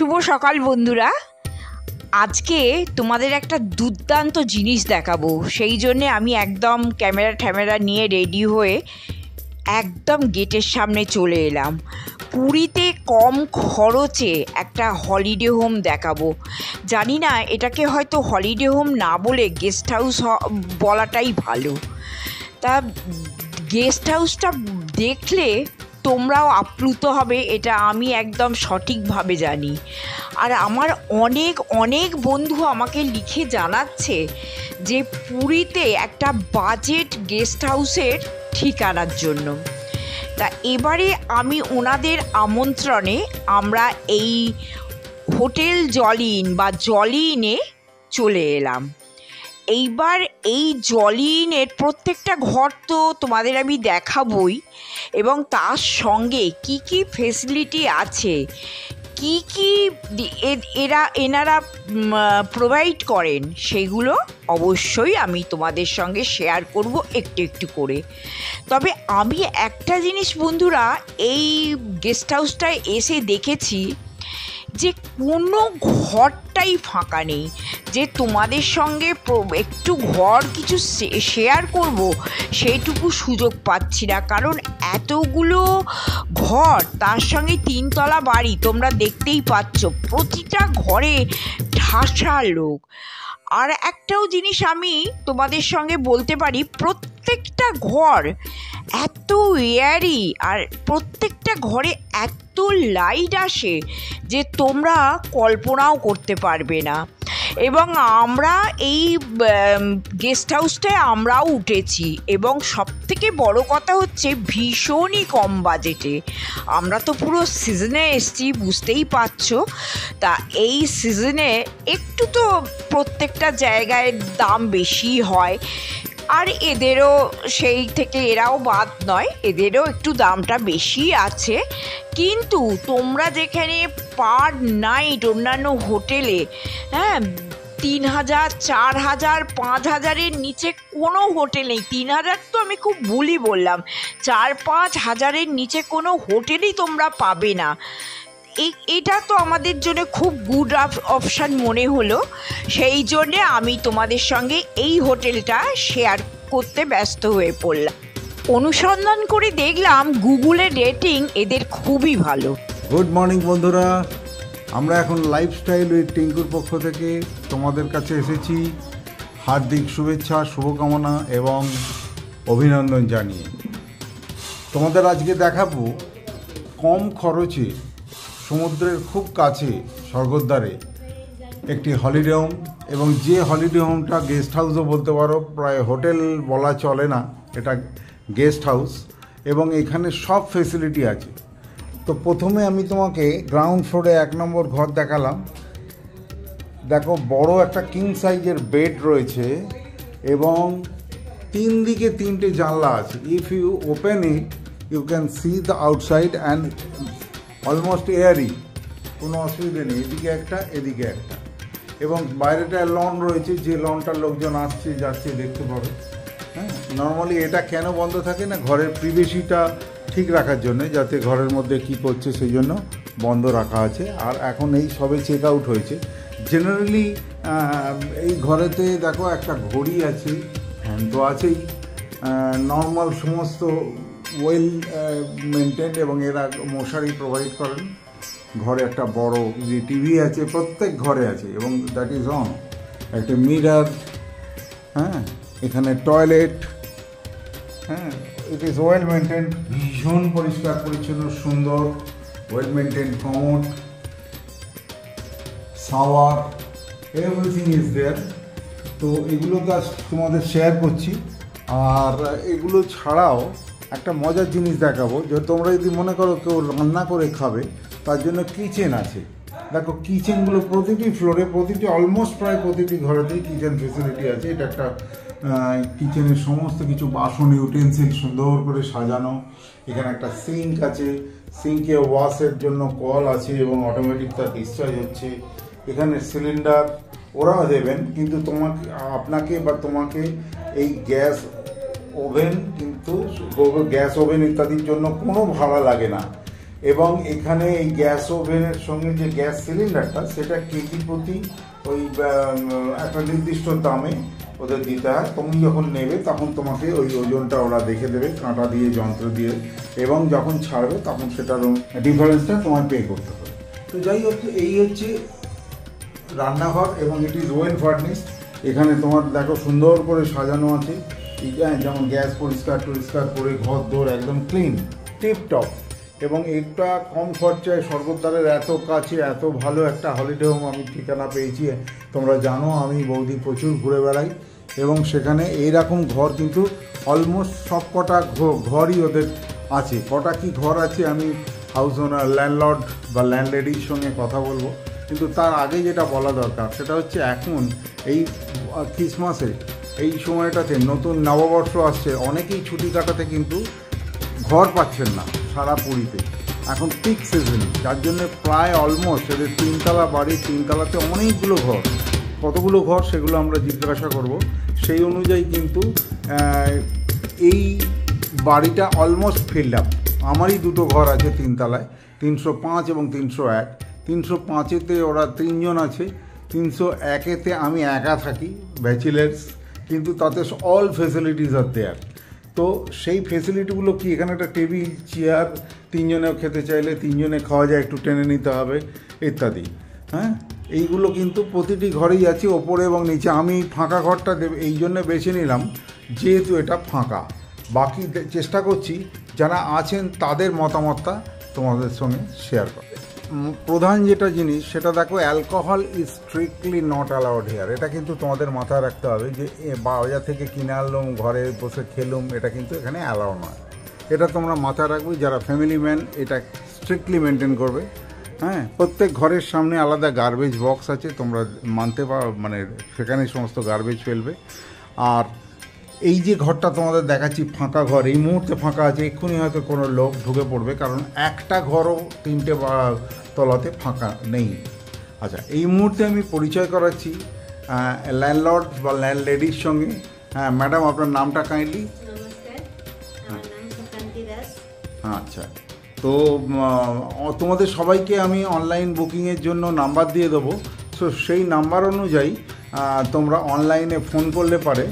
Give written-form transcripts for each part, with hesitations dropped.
শুভ সকাল বন্ধুরা। আজকে তোমাদের একটা দুর্দান্ত জিনিস দেখাবো, সেই জন্যে আমি একদম ক্যামেরা নিয়ে রেডি হয়ে একদম গেটের সামনে চলে এলাম। পুরীতে কম খরচে একটা হলিডে হোম দেখাবো। জানি না এটাকে হয়তো হলিডে হোম না বলে গেস্ট হাউস বলাটাই ভালো। তা গেস্ট হাউসটা দেখলে তোমরাও আপ্লুত হবে, এটা আমি একদম সঠিকভাবে জানি। আর আমার অনেক অনেক বন্ধু আমাকে লিখে জানাচ্ছে যে পুরীতে একটা বাজেট গেস্ট হাউসের ঠিকানার জন্য। তা এবারে আমি ওনাদের আমন্ত্রণে আমরা এই হোটেল জলিন বা জলিনে চলে এলাম। এইবার এই জলিনের প্রত্যেকটা ঘর তো তোমাদের আমি দেখাবই, এবং তার সঙ্গে কি কি ফেসিলিটি আছে, কি কি এনারা প্রোভাইড করেন, সেগুলো অবশ্যই আমি তোমাদের সঙ্গে শেয়ার করব একটু একটু করে। তবে আমি একটা জিনিস বন্ধুরা এই গেস্ট হাউসটায় এসে দেখেছি যে কোনো ঘরটাই ফাঁকা নেই, যে তোমাদের সঙ্গে একটু ঘর কিছু শেয়ার করব সেইটুকু সুযোগ পাচ্ছি না। কারণ এতগুলো ঘর, তার সঙ্গে 3 তলা বাড়ি, তোমরা দেখতেই পাচ্ছ প্রতিটা ঘরে ঠাসা লোক। আর একটাও জিনিস আমি তোমাদের সঙ্গে বলতে পারি, প্রত্যেকটা ঘর এত এয়ারি আর প্রত্যেকটা ঘরে এত লাইট আসে যে তোমরা কল্পনাও করতে পারবে না। এবং আমরা এই গেস্ট হাউসটায় আমরাও উঠেছি, এবং সবথেকে বড় কথা হচ্ছে ভীষণই কম বাজেটে। আমরা তো পুরো সিজনে এসছি, বুঝতেই পারছো। তা এই সিজনে একটু তো প্রত্যেকটা জায়গায় দাম বেশি হয়, আর এদেরও সেই থেকে এরাও বাদ নয়, এদেরও একটু দামটা বেশি আছে। কিন্তু তোমরা যেখানে পার নাইট অন্যান্য হোটেলে 3,000, 4,000, 5,000-এর নিচে কোনো হোটেল নেই। 3,000 তো আমি খুব ভুলই বললাম, 4-5 হাজারের নিচে কোনো হোটেলই তোমরা পাবে না। এটা তো আমাদের জন্য খুব গুড অপশান মনে হলো, সেই জন্যে আমি তোমাদের সঙ্গে এই হোটেলটা শেয়ার করতে ব্যস্ত হয়ে পড়লাম। অনুসন্ধান করে দেখলাম গুগলের রেটিং এদের খুবই ভালো। গুড মর্নিং বন্ধুরা, আমরা এখন লাইফস্টাইল উইথ টিঙ্কুর পক্ষ থেকে তোমাদের কাছে এসেছি হার্দিক শুভেচ্ছা, শুভকামনা এবং অভিনন্দন জানিয়ে। তোমাদের আজকে দেখাবো কম খরচে সমুদ্রের খুব কাছে স্বর্গদ্বারে একটি হলিডে হোম, এবং যে হলিডে হোমটা গেস্ট হাউসও বলতে পারো, প্রায় হোটেল বলা চলে না, এটা গেস্ট হাউস, এবং এখানে সব ফেসিলিটি আছে। তো প্রথমে আমি তোমাকে গ্রাউন্ড ফ্লোরে 1 নম্বর ঘর দেখালাম। দেখো বড় একটা কিং সাইজের বেড রয়েছে, এবং 3 দিকে 3টে জানলা আছে। If you open it you can see the outside and almost airy, কোনো অসুবিধে নেই। এদিকে একটা, এদিকে একটা, এবং বাইরেটা লন রয়েছে, যে লনটার লোকজন আসছে যাচ্ছে দেখতে পাবে। নর্মালি এটা কেন বন্ধ থাকে না, ঘরের প্রিভেসিটা ঠিক রাখার জন্য, যাতে ঘরের মধ্যে কি করছে সেই জন্য বন্ধ রাখা আছে। আর এখন এই সবে চেক আউট হয়েছে। জেনারেলি এই ঘরেতে দেখো একটা ঘড়ি আছে, ফ্যান তো আছেই, নর্মাল সমস্ত ওয়েল মেনটেন, এবং এরা মশারি প্রোভাইড করেন। ঘরে একটা বড় যে টিভি আছে, প্রত্যেক ঘরে আছে, এবং দ্যাট ইজ অন। একটা মিরার, এখানে toilet, it is well maintain, ভীষণ পরিষ্কার পরিচ্ছন্ন, সুন্দর, well maintain, commode, shower, everything is there. তো এগুলো কাজ তোমাদের শেয়ার করছি। আর এগুলো ছাড়াও একটা মজার জিনিস দেখাবো, যে তোমরা যদি মনে করো কেউ রান্না করে খাবে, তার জন্য কিচেন আছে। দেখো কিচেনগুলো প্রতিটি ফ্লোরে, অলমোস্ট প্রায় প্রতিটি ঘরেতেই কিচেন ফেসিলিটি আছে। এটা একটা কিচেনের সমস্ত কিছু বাসন ইউটেন্সিল সুন্দর করে সাজানো। এখানে একটা সিঙ্ক আছে, সিঙ্কে ওয়াশের জন্য কল আছে, এবং অটোমেটিক তার ডিসচার্জ হচ্ছে। এখানে সিলিন্ডার ওরা দেবেন, কিন্তু আপনাকে বা তোমাকে এই গ্যাস ওভেন, কিন্তু গ্যাস ওভেন ইত্যাদির জন্য কোনো ভাড়া লাগে না। এবং এখানে এই গ্যাস ওভেনের সঙ্গে যে গ্যাস সিলিন্ডারটা সেটা কেজি প্রতি ওই একটা নির্দিষ্ট দামে ওদের দিতে হয়। তুমি যখন নেবে তখন তোমাকে ওই ওজনটা ওরা দেখে দেবে কাঁটা দিয়ে, যন্ত্র দিয়ে, এবং যখন ছাড়বে তখন সেটার ডিফারেন্সটা তোমায় পে করতে হবে। তো যাই হোক, এই হচ্ছে রান্নাঘর এবং এটি ওভেন ফার্নিশড। এখানে তোমার দেখো সুন্দর করে সাজানো আছে, যেমন গ্যাস পরিষ্কার করে ঘর দোর একদম ক্লিন টিপটপ, এবং এটা কম খরচায় স্বর্গদ্বারের এত কাছে এত ভালো একটা হলিডে হোম আমি ঠিকানা পেয়েছি। তোমরা জানো আমি বৌদি প্রচুর ঘুরে বেড়াই, এবং সেখানে এইরকম ঘর কিন্তু অলমোস্ট সব কটা ঘরই ওদের আছে। কটা কি ঘর আছে আমি হাউস ওনার, ল্যান্ডলর্ড বা ল্যান্ডলেডির সঙ্গে কথা বলবো, কিন্তু তার আগে যেটা বলা দরকার সেটা হচ্ছে এখন এই ক্রিসমাসে এই সময়টাতে নতুন নববর্ষ আসছে, অনেকেই ছুটি কাটাতে কিন্তু ঘর পাচ্ছেন না সারা পুরীতে, এখন পিক সিজন, যার জন্যে প্রায় অলমোস্ট এদের 3 তলা বাড়ি, 3 তলাতে অনেকগুলো ঘর। কতগুলো ঘর সেগুলো আমরা জিজ্ঞাসা করব। সেই অনুযায়ী কিন্তু এই বাড়িটা অলমোস্ট ফিল্ড আপ। আমারই দুটো ঘর আছে 3 তলায়, 305 এবং 301। 305-এতে ওরা 3 জন আছে, 301-এতে আমি একা থাকি, ব্যাচেলার্স, কিন্তু তাতে অল ফেসিলিটিস আর দেয়ার। তো সেই ফেসিলিটিগুলো কি, এখানে একটা টেবিল, চেয়ার, 3 জনেও খেতে চাইলে 3 জনে খাওয়া যায়, একটু টেনে নিতে হবে ইত্যাদি। হ্যাঁ, এইগুলো কিন্তু প্রতিটি ঘরেই আছে, ওপরে এবং নিচে। আমি ফাঁকা ঘরটা এই জন্য বেছে নিলাম যেহেতু এটা ফাঁকা। বাকি চেষ্টা করছি যারা আছেন তাদের মতামতটা তোমাদের সঙ্গে শেয়ার করতে। প্রধান যেটা জিনিস সেটা দেখো, alcohol is strictly not allowed here. এটা কিন্তু তোমাদের মাথায় রাখতে হবে যে বাজার থেকে কিনে আনলাম, ঘরে বসে খেলুম, এটা কিন্তু এখানে অ্যালাউ নয়। এটা তোমরা মাথায় রাখবে, যারা ফ্যামিলি ম্যান এটা স্ট্রিক্টলি মেনটেন করবে। হ্যাঁ, প্রত্যেক ঘরের সামনে আলাদা গার্বেজ বক্স আছে, তোমরা মানতে পারো, মানে সেখানে সমস্ত গার্বেজ ফেলবে। আর এই যে ঘরটা তোমাদের দেখাচ্ছি ফাঁকা ঘর, এই মুহূর্তে ফাঁকা আছে, এক্ষুনি হয়তো কোনো লোক ঢুকে পড়বে, কারণ একটা ঘরও 3টে তলাতে ফাঁকা নেই। আচ্ছা, এই মুহূর্তে আমি পরিচয় করাচ্ছি ল্যান্ডলর্ড বা ল্যান্ডলেডির সঙ্গে। হ্যাঁ ম্যাডাম, আপনার নামটা কাইন্ডলি। নমস্কার, আমার নাম সুকান্তি দাস। আচ্ছা, তো তোমাদের সবাইকে আমি অনলাইন বুকিংয়ের জন্য নাম্বার দিয়ে দেবো। সো সেই নাম্বার অনুযায়ী তোমরা অনলাইনে ফোন করলে পারে,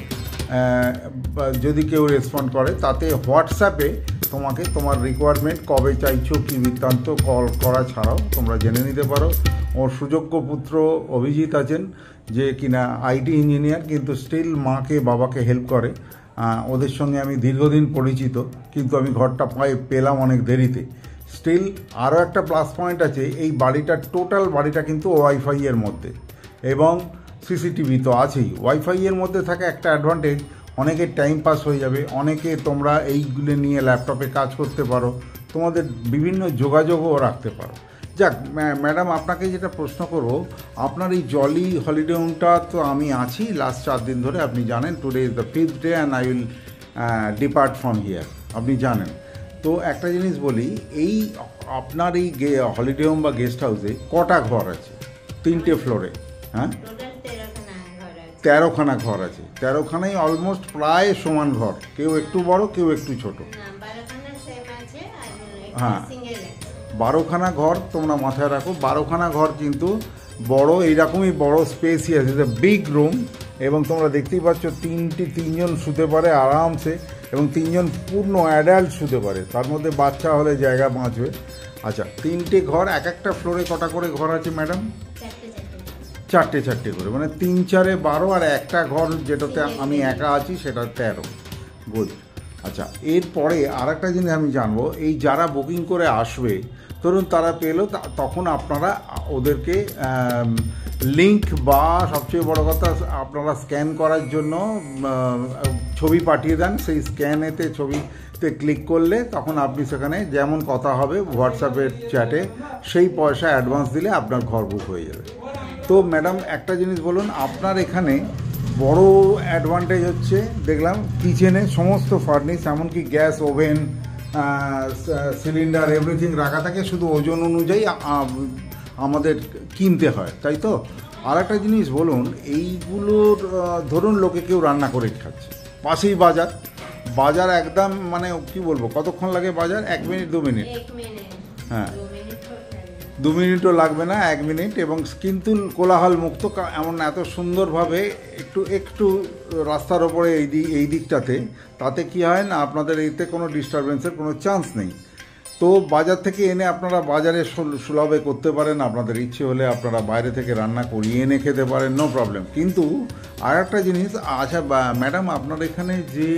যদি কেউ রেসপন্ড করে, তাতে হোয়াটসঅ্যাপে তোমাকে তোমার রিকোয়ারমেন্ট কবে চাইছো কী বৃত্তান্ত কল করা ছাড়াও তোমরা জেনে নিতে পারো। ওর সুযোগ্য পুত্র অভিজিৎ আছেন, যে কিনা আইটি ইঞ্জিনিয়ার, কিন্তু স্টিল মাকে বাবাকে হেল্প করে। ওদের সঙ্গে আমি দীর্ঘদিন পরিচিত, কিন্তু আমি ঘরটা পেলাম অনেক দেরিতে। স্টিল আরও একটা প্লাস পয়েন্ট আছে, এই বাড়িটা, টোটাল বাড়িটা কিন্তু ওয়াইফাই এর মধ্যে, এবং সিসিটিভি তো আছেই। ওয়াইফাই এর মধ্যে থাকা একটা অ্যাডভান্টেজ, অনেকের টাইম পাস হয়ে যাবে, অনেকে তোমরা এইগুলো নিয়ে ল্যাপটপে কাজ করতে পারো, তোমাদের বিভিন্ন যোগাযোগও রাখতে পারো। যাক ম্যাডাম, আপনাকে যেটা প্রশ্ন করব, আপনার এই জলি হলিডে হোমটা তো আমি আছি লাস্ট 4 দিন ধরে, আপনি জানেন। Today is the 5th day and I will depart from here, আপনি জানেন। তো একটা জিনিস বলি, এই আপনার এই হলিডে হোম বা গেস্ট হাউসে কটা ঘর আছে? 3টে ফ্লোরে। হ্যাঁ, টোটাল 13খানা ঘর আছে। 13খানা ঘর আছে। 13খানাই অলমোস্ট প্রায় সমান ঘর, কেউ একটু বড় কেউ একটু ছোট। না, 12খানা সেম আছে, আর হ্যাঁ, সিঙ্গেল আছে। 12খানা ঘর তোমরা মাথায় রাখো। 12খানা ঘর কিন্তু বড়, এইরকমই বড় স্পেসই আছে, বিগ রুম। এবং তোমরা দেখতেই পাচ্ছ 3জন শুতে পারে আরামসে, এবং 3 জন পূর্ণ অ্যাডাল্ট শুতে পারে, তার মধ্যে বাচ্চা হলে জায়গা বাঁচবে। আচ্ছা, 3টে ঘর, এক একটা ফ্লোরে কটা করে ঘর আছে ম্যাডাম? 4টে করে, মানে 3 4-এ 12, আর একটা ঘর যেটাতে আমি একা আছি সেটা 13। গুড। আচ্ছা, এরপরে আর একটা জিনিস আমি জানবো, এই যারা বুকিং করে আসবে, ধরুন তারা পেলো, তখন আপনারা ওদেরকে লিঙ্ক বা সবচেয়ে বড় কথা আপনারা স্ক্যান করার জন্য ছবি পাঠিয়ে দেন। সেই স্ক্যানেতে ছবিতে ক্লিক করলে তখন আপনি সেখানে যেমন কথা হবে হোয়াটসঅ্যাপের চ্যাটে, সেই পয়সা অ্যাডভান্স দিলে আপনার ঘর বুক হয়ে যাবে। তো ম্যাডাম একটা জিনিস বলুন, আপনার এখানে বড় অ্যাডভান্টেজ হচ্ছে দেখলাম কিচেনে সমস্ত ফার্নিশ, এমনকি গ্যাস ওভেন সিলিন্ডার এভরিথিং রাখা থাকে, শুধু ওজন অনুযায়ী আমাদের কিনতে হয়, তাই তো? আর একটা জিনিস বলুন, এইগুলোর ধরুন লোকে কেউ রান্না করে খাচ্ছে, পাশেই বাজার একদম, মানে কি বলবো, কতক্ষণ লাগে বাজার? 1 মিনিট 2 মিনিট। হ্যাঁ 2 মিনিট লাগবে। 2 মিনিটও লাগবে না, 1 মিনিট, এবং কিন্তু কোলাহল মুক্ত, এমন এত সুন্দরভাবে একটু একটু রাস্তার ওপরে এই দিকটাতে, তাতে কি হয় না আপনাদের এতে কোনো ডিস্টারবেন্সের কোনো চান্স নেই। তো বাজার থেকে এনে আপনারা বাজারে সুলভে করতে পারেন, আপনাদের ইচ্ছে হলে আপনারা বাইরে থেকে রান্না করিয়ে এনে খেতে পারেন, নো প্রবলেম। কিন্তু আর একটা জিনিস, আচ্ছা ম্যাডাম, আপনার এখানে যে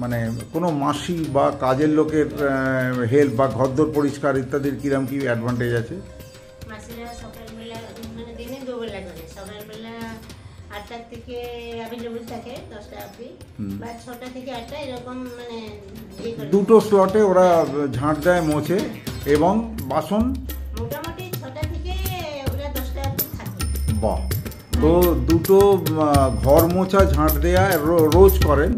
মানে কোনো মাসি বা কাজের লোকের হেল্প বা ঘরদোর পরিষ্কার ইত্যাদির কিরম কি অ্যাডভান্টেজ আছে? মাসিরা সকালবেলা মানে দিনে 2 বেলা করে, সকালবেলা 8টা থেকে অ্যাভেলেবল থাকে 10টা অবধি, বা 6টা থেকে 8টা এরকম, মানে ইয়ে করে। দুটো স্লটে ওরা ঝাঁট দেয়, মোছে, এবং বাসন মোটামুটি 6টা থেকে ওরা 10টা অবধি থাকে। বাহ! তো দুটো ঘর মোছা, ঝাঁট দেয়া রোজ করেন,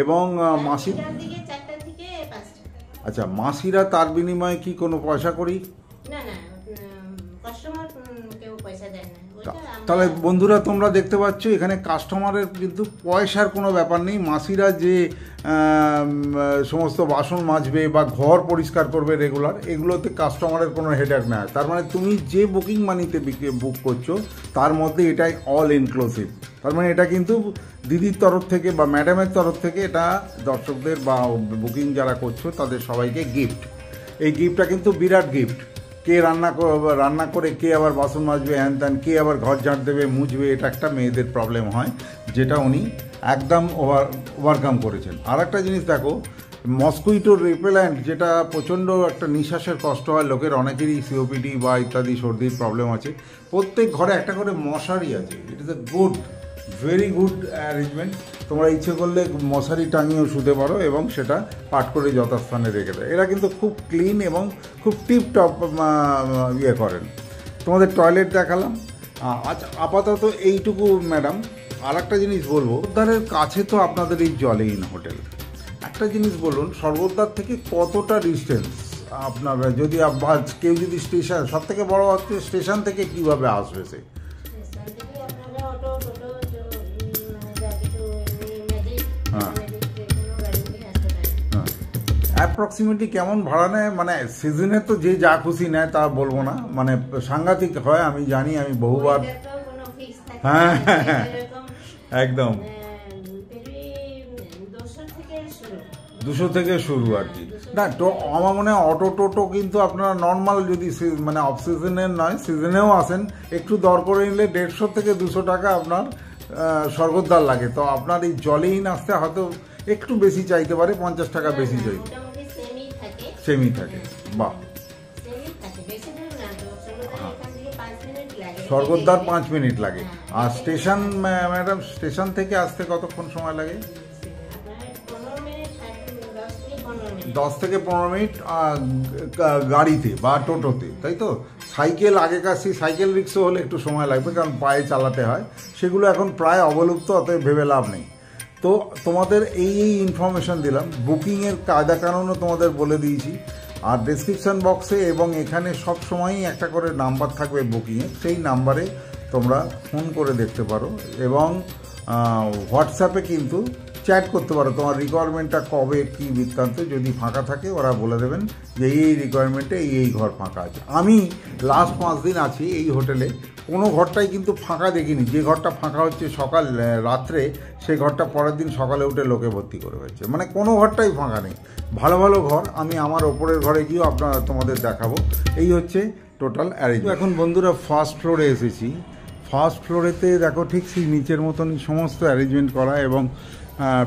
এবং মাসির, 4টার দিকে 4টা থেকে 5টা। আচ্ছা, মাসিরা তার বিনিময়ে কি কোনো পয়সা করি? না না, কাস্টমার কেউ পয়সা দেয় না, ওটা আমরা- তাহলে বন্ধুরা, তোমরা দেখতে পাচ্ছ এখানে কাস্টমারের কিন্তু পয়সার কোনো ব্যাপার নেই। মাসিরা যে সমস্ত বাসন মাজবে বা ঘর পরিষ্কার করবে রেগুলার, এগুলোতে কাস্টমারের কোনো হেডেক না। তার মানে তুমি যে বুকিং মানিতে বুক করছো তার মধ্যে এটাই অল ইনক্লুসিভ। তার মানে এটা কিন্তু দিদির তরফ থেকে বা ম্যাডামের তরফ থেকে এটা দর্শকদের বা বুকিং যারা করছো তাদের সবাইকে গিফট। এই গিফটটা কিন্তু বিরাট গিফট। কে রান্না করে কে আবার বাসন মাজবে, হ্যান ত্যান, কে আবার ঘর ঝাঁট দেবে, মুছবে, এটা একটা মেয়েদের প্রবলেম হয়, যেটা উনি একদম ওভারকাম করেছেন। আর একটা জিনিস দেখো, মসকুইটো রিপেল্যান্ট, যেটা প্রচণ্ড একটা নিঃশ্বাসের কষ্ট হয় লোকের, অনেকেরই সিওপিডি বা ইত্যাদি সর্দির প্রবলেম আছে, প্রত্যেক ঘরে একটা করে মশারি আছে। It is a good, very good arrangement. তোমরা ইচ্ছে করলে মশারি টাঙিয়েও শুতে পারো এবং সেটা পাট করে যথাস্থানে রেখে দেয়। এরা কিন্তু খুব ক্লিন এবং খুব টিপটপ ইয়ে করেন। তোমাদের টয়লেট দেখালাম। আচ্ছা, আপাতত এইটুকু ম্যাডাম। আর একটা জিনিস বলবো, স্বর্গদ্বারের কাছে তো আপনাদের এই জলেইন হোটেল, একটা জিনিস বলুন, স্বর্গদ্বার থেকে কতটা ডিস্টেন্স আপনার, যদি কেউ যদি স্টেশন, সব থেকে বড় হচ্ছে স্টেশন থেকে কিভাবে আসবে সে? স্টেশন থেকে আপনারা অটো, টোটো, যা কিছু ম্যাজিক, হ্যাঁ। কোনো গাড়ি নিয়ে আসতে পারেন। অ্যাপ্রক্সিমেটলি কেমন ভাড়া নেয়? মানে সিজনে তো যে যা খুশি নেয় তা বলবো না, মানে সাংঘাতিক হয়, আমি জানি, আমি বহুবার। ওইটাতেও কোনো ফিক্স থাকে না, হ্যাঁ, এরকম, একদম ফেরি 200 থেকে শুরু। 200 থেকে শুরু আর কি। না, আমার মনে হয় অটো টোটো কিন্তু আপনারা নর্মাল যদি মানে অফ সিজনের নয়, সিজনেও আসেন, একটু দর করে নিলে 150 থেকে 200 টাকা আপনার স্বর্গদ্বার লাগে। তো আপনার এই জলেইন আসতে হয়তো একটু বেশি চাইতে পারে, 50 টাকা বেশি চাইতে, মোটামুটি সেমই থাকে, সেমই থাকে। বাহ! সেমই থাকে, বেশি দূর না তো। স্বর্গদ্বার এখান থেকে 5 মিনিট লাগে। স্বর্গদ্বার 5 মিনিট লাগে। আর স্টেশন, ম্যাডাম, স্টেশন থেকে আসতে কতক্ষণ সময় লাগে? আপনার 15 মিনিট, 10 থেকে 15 মিনিট। 10 থেকে 15 মিনিট গাড়িতে বা টোটোতে, তাই তো? সাইকেল, আগেকার সেই সাইকেল রিক্সা হলে একটু সময় লাগবে, কারণ পায়ে চালাতে হয়, সেগুলো এখন প্রায় অবলুপ্ত, অতএব ভেবে লাভ নেই। তো তোমাদের এই ইনফরমেশন দিলাম, বুকিংয়ের কায়দা কানুনও তোমাদের বলে দিয়েছি। আর ডেসক্রিপশন বক্সে এবং এখানে সব সময়ই একটা করে নাম্বার থাকবে বুকিংয়ের, সেই নাম্বারে তোমরা ফোন করে দেখতে পারো, এবং হোয়াটসঅ্যাপে কিন্তু চ্যাট করতে পারো তোমার রিকোয়ারমেন্টটা কবে কী বৃত্তান্ত। যদি ফাঁকা থাকে ওরা বলে দেবেন যে এই রিকোয়ারমেন্টে এই ঘর ফাঁকা আছে। আমি লাস্ট 5 দিন আছি এই হোটেলে, কোনো ঘরটাই কিন্তু ফাঁকা দেখিনি। যে ঘরটা ফাঁকা হচ্ছে রাত্রে, সেই ঘরটা পরের দিন সকালে উঠে লোকে ভর্তি করে ফেলছে, মানে কোনো ঘরটাই ফাঁকা নেই। ভালো ভালো ঘর আমি আমার ওপরের ঘরে গিয়েও তোমাদের দেখাবো। এই হচ্ছে টোটাল অ্যারেঞ্জমেন্ট। এখন বন্ধুরা ফার্স্ট ফ্লোরে এসেছি। ফার্স্ট ফ্লোরেতে দেখো ঠিক সেই নিচের মতনই সমস্ত অ্যারেঞ্জমেন্ট করা, এবং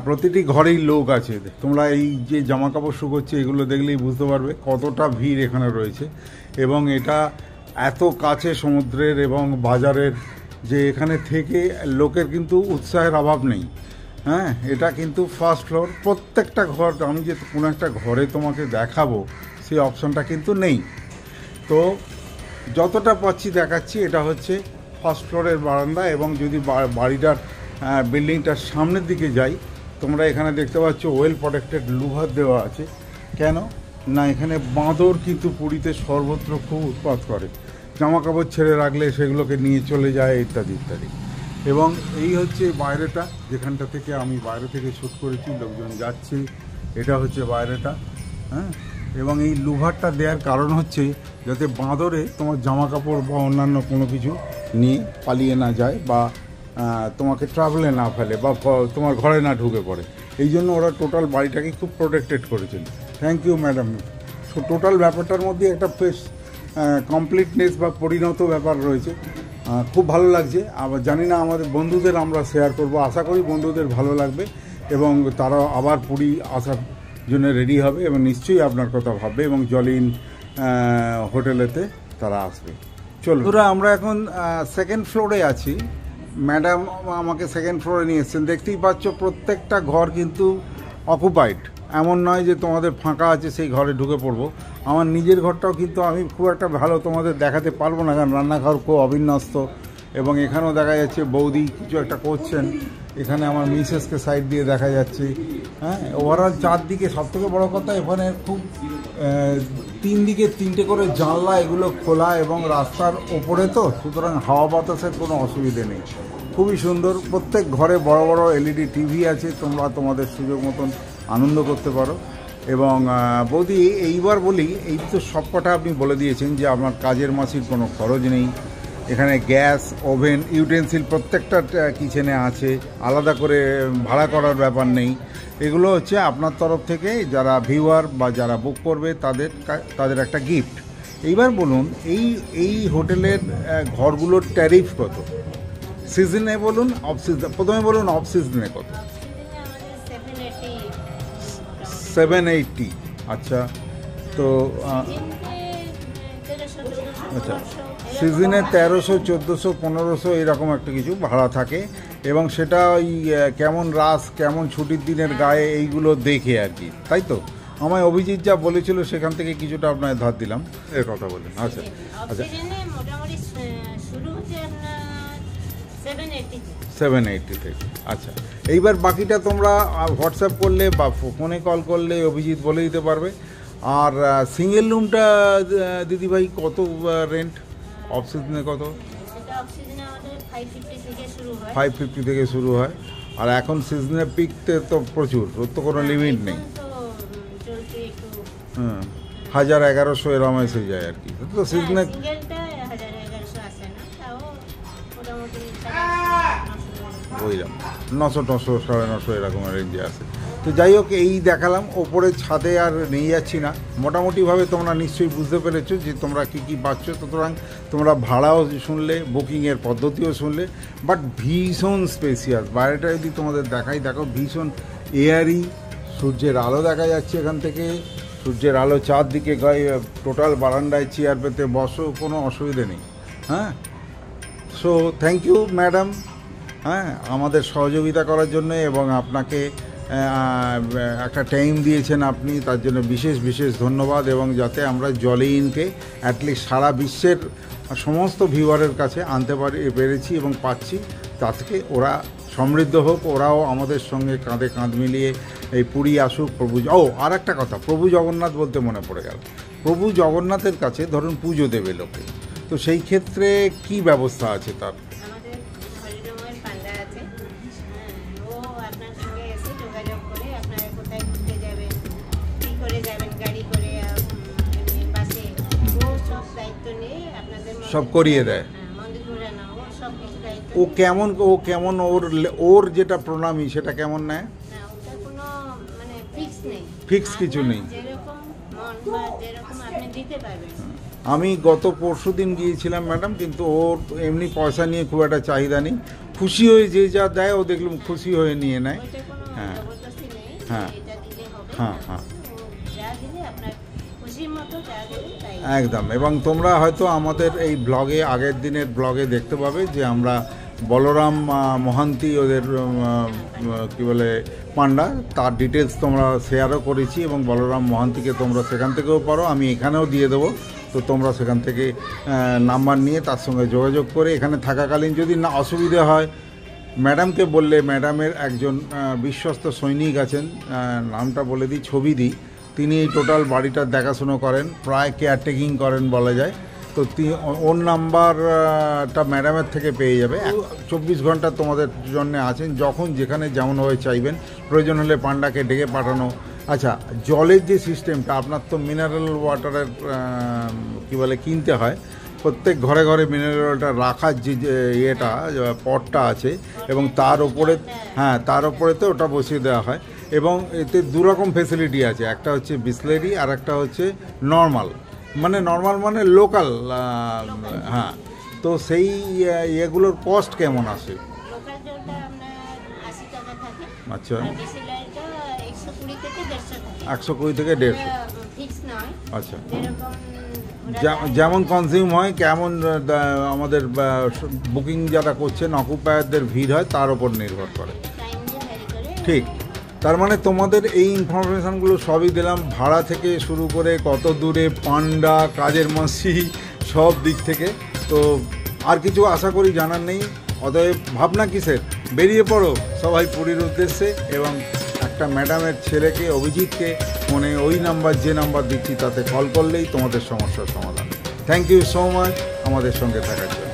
প্রতিটি ঘরেই লোক আছে। তোমরা এই যে জামা কাপড় শুকোচ্ছে এগুলো দেখলেই বুঝতে পারবে কতটা ভিড় এখানে রয়েছে, এবং এটা এত কাছে সমুদ্রের এবং বাজারের, যে এখানে থেকে লোকের কিন্তু উৎসাহের অভাব নেই। হ্যাঁ, এটা কিন্তু ফার্স্ট ফ্লোর। প্রত্যেকটা ঘর, আমি যে কোনো একটা ঘরে তোমাকে দেখাবো সেই অপশনটা কিন্তু নেই। তো যতটা পাচ্ছি দেখাচ্ছি। এটা হচ্ছে ফার্স্ট ফ্লোরের বারান্দা, এবং যদি বাড়িটার বিল্ডিংটার সামনের দিকে যাই, তোমরা এখানে দেখতে পাচ্ছ ওয়েল প্রোটেক্টেড লুভার দেওয়া আছে। কেন না, এখানে বাঁদর কিন্তু পুরীতে সর্বত্র খুব উৎপাত করে, জামা কাপড় ছেড়ে রাখলে সেগুলোকে নিয়ে চলে যায় ইত্যাদি ইত্যাদি। এবং এই হচ্ছে বাইরেটা, যেখানটা থেকে আমি বাইরে থেকে শ্যুট করেছি, লোকজন যাচ্ছে, এটা হচ্ছে বাইরেটা। হ্যাঁ, এবং এই লুভারটা দেওয়ার কারণ হচ্ছে যাতে বাঁদরে তোমার জামা কাপড় বা অন্যান্য কোনো কিছু নিয়ে পালিয়ে না যায় বা তোমাকে ট্রাভেলে না ফেলে বা তোমার ঘরে না ঢুকে পড়ে। এই জন্য ওরা টোটাল বাড়িটাকে খুব প্রোটেক্টেড করেছেন। Thank you madam. So total ব্যাপারটার মধ্যে একটা বেশ কমপ্লিটনেস বা পরিণত ব্যাপার রয়েছে, খুব ভালো লাগছে। আবার জানি না আমাদের বন্ধুদের আমরা শেয়ার করব, আশা করি বন্ধুদের ভালো লাগবে এবং তারা আবার পুরী আসার জন্য রেডি হবে এবং নিশ্চয়ই আপনার কথা ভাববে এবং জলিন হোটেলেতে তারা আসবে। চলো তোরা, আমরা এখন সেকেন্ড ফ্লোরে আছি। ম্যাডাম আমাকে সেকেন্ড ফ্লোরে নিয়ে এসেছেন। দেখতেই পাচ্ছ প্রত্যেকটা ঘর কিন্তু অকুপাইড, এমন নয় যে তোমাদের ফাঁকা আছে সেই ঘরে ঢুকে পড়বো। আমার নিজের ঘরটাও কিন্তু আমি খুব একটা ভালো তোমাদের দেখাতে পারবো না, কারণ রান্নাঘর খুব অবিন্যস্ত এবং এখানেও দেখা যাচ্ছে বৌদি কিছু একটা করছেন। এখানে আমার মিসেসকে সাইড দিয়ে দেখা যাচ্ছে। হ্যাঁ, ওভারঅল চারদিকে সবথেকে বড় কথা এখানে খুব তিন দিকে তিনটে করে জানলা, এগুলো খোলা এবং রাস্তার ওপরে, তো সুতরাং হাওয়া বাতাসের কোনো অসুবিধে নেই। খুবই সুন্দর। প্রত্যেক ঘরে বড় বড় এলইডি টিভি আছে, তোমরা তোমাদের সুযোগ মতন আনন্দ করতে পারো। এবং বৌদি এইবার বলি, এই তো সব কটা আপনি বলে দিয়েছেন যে আমার কাজের মাসির কোনো খরচ নেই। এখানে গ্যাস, ওভেন, ইউটেন্সিল প্রত্যেকটা কিচেনে আছে, আলাদা করে ভাড়া করার ব্যাপার নেই। এগুলো হচ্ছে আপনার তরফ থেকে যারা ভিউয়ার বা যারা বুক করবে তাদের একটা গিফট। এইবার বলুন, এই হোটেলের ঘরগুলোর ট্যারিফ কত? সিজনে বলুন, অফ সিজন, প্রথমে বলুন অফ সিজনে কত? 780। আচ্ছা, তো আচ্ছা, সিজনে 1300, 1400, 1500 এরকম একটা কিছু ভাড়া থাকে এবং সেটা ওই কেমন রাস, কেমন ছুটির দিনের গায়ে এইগুলো দেখে আর কি, তাই তো? আমায় অভিজিৎ যা বলেছিল সেখান থেকে কিছুটা আপনার ধার দিলাম এর কথা বলেন। আচ্ছা আচ্ছা, 780 থেকে। আচ্ছা, এইবার বাকিটা তোমরা হোয়াটসঅ্যাপ করলে বা ফোনে কল করলে অভিজিৎ বলে দিতে পারবে। আর সিঙ্গেল রুমটা দিদিভাই কত রেন্ট? অফ সিজনে কত? 550 থেকে শুরু হয়। আর এখন সিজনে পিকতে তো প্রচুর, ওর তো কোনো লিমিট নেই। 1000-1100 এরম এসে যায় আর কি। তো সিজনে ওইরকম 900-900, 950 এরকম রেঞ্জে আসে। তো যাই হোক, এই দেখালাম। ওপরে ছাদে আর নিয়ে যাচ্ছি না। মোটামুটিভাবে তোমরা নিশ্চয়ই বুঝতে পেরেছো যে তোমরা কী কী পাচ্ছ। সুতরাং তোমরা ভাড়াও শুনলে, বুকিংয়ের পদ্ধতিও শুনলে, বাট ভীষণ স্পেসিয়াস। বাইরেটা যদি তোমাদের দেখাই, দেখো ভীষণ এয়ারি। সূর্যের আলো দেখা যাচ্ছে এখান থেকে, সূর্যের আলো চারদিকে গায়ে, টোটাল বারান্দায় চেয়ার পেতে বসো, কোনো অসুবিধে নেই। হ্যাঁ, সো থ্যাংক ইউ ম্যাডাম, হ্যাঁ, আমাদের সহযোগিতা করার জন্য এবং আপনাকে একটা টাইম দিয়েছেন আপনি, তার জন্য বিশেষ বিশেষ ধন্যবাদ। এবং যাতে আমরা জলিনকে অ্যাটলিস্ট সারা বিশ্বের সমস্ত ভিউয়ারের কাছে আনতে পেরেছি এবং পাচ্ছি, তা থেকে ওরা সমৃদ্ধ হোক, ওরাও আমাদের সঙ্গে কাঁধে কাঁধ মিলিয়ে এই পুরী আসুক। আর একটা কথা, প্রভু জগন্নাথ বলতে মনে পড়ে গেল। প্রভু জগন্নাথের কাছে ধরুন পুজো দেবে লোকে, তো সেই ক্ষেত্রে কি ব্যবস্থা আছে তার? সব করিয়ে দেয়। ও কেমন ওর যেটা প্রণামী সেটা কেমন নেয়? ফিক্স কিছু নেই। আমি গত পরশুদিন গিয়েছিলাম ম্যাডাম, কিন্তু ওর এমনি পয়সা নিয়ে খুব একটা চাহিদা নেই। খুশি হয়ে যে যা দেয় ও দেখলাম খুশি হয়ে নিয়ে নেয়। হ্যাঁ হ্যাঁ হ্যাঁ হ্যাঁ, একদম। এবং তোমরা হয়তো আমাদের এই ব্লগে, আগের দিনের ব্লগে দেখতে পাবে যে আমরা বলরাম মহান্তি, ওদের কী বলে পান্ডা, তার ডিটেলস তোমরা শেয়ারও করেছি এবং বলরাম মহান্তিকে তোমরা সেখান থেকেও পারো, আমি এখানেও দিয়ে দেবো। তো তোমরা সেখান থেকে নাম্বার নিয়ে তার সঙ্গে যোগাযোগ করে এখানে থাকাকালীন যদি না অসুবিধে হয়, ম্যাডামকে বললে, ম্যাডামের একজন বিশ্বস্ত সৈনিক আছেন, নামটা বলে দিই, ছবি দিই, তিনি এই টোটাল বাড়িটার দেখাশুনো করেন, প্রায় কেয়ারটেকিং করেন বলা যায়। তো ওর নাম্বারটা ম্যাডামের থেকে পেয়ে যাবে। 24 ঘন্টা তোমাদের জন্য আছেন, যখন যেখানে যেমনভাবে চাইবেন। প্রয়োজন হলে পান্ডাকে ডেকে পাঠানো আচ্ছা, জলের যে সিস্টেমটা, আপনার তো মিনারেল ওয়াটারের কী বলে কিনতে হয়, প্রত্যেক ঘরে ঘরে মিনারেল ওয়াটার রাখার যে ইয়েটা পটটা আছে, এবং তার ওপরে তার ওপরে তো ওটা বসিয়ে দেওয়া হয়, এবং এতে দুরকম ফেসিলিটি আছে, একটা হচ্ছে বিসলেরি আর একটা হচ্ছে নর্মাল মানে লোকাল। হ্যাঁ, তো সেই ইয়েগুলোর কস্ট কেমন আসে? লোকাল জলটা আপনার 80 টাকা থাকে। আচ্ছা, আর বিসলেরিটা 120 থেকে 150 থাকে। 120 থেকে 150। ফিক্স নয়। আচ্ছা, যেরকম যেমন কনজিউম হয়, কেমন আমাদের বুকিং যারা করছেন অকুপায়ারদের ভিড় হয় তার উপর নির্ভর করে। টাইম দিয়ে ভ্যারি করে। ঠিক, তার মানে তোমাদের এই ইনফরমেশানগুলো সবই দিলাম, ভাড়া থেকে শুরু করে কত দূরে পান্ডা, কাজের মাসি, সব দিক থেকে। তো আর কিছু আশা করি জানার নেই, অতএব ভাবনা কিসের, বেরিয়ে পড়ো সবাই পুরীর উদ্দেশ্যে, এবং একটা ম্যাডামের ছেলেকে, অভিজিৎকে ফোনে ওই নাম্বার, যে নাম্বার দিচ্ছি তাতে কল করলেই তোমাদের সমস্যার সমাধান। থ্যাংক ইউ সো মাচ আমাদের সঙ্গে থাকার জন্য।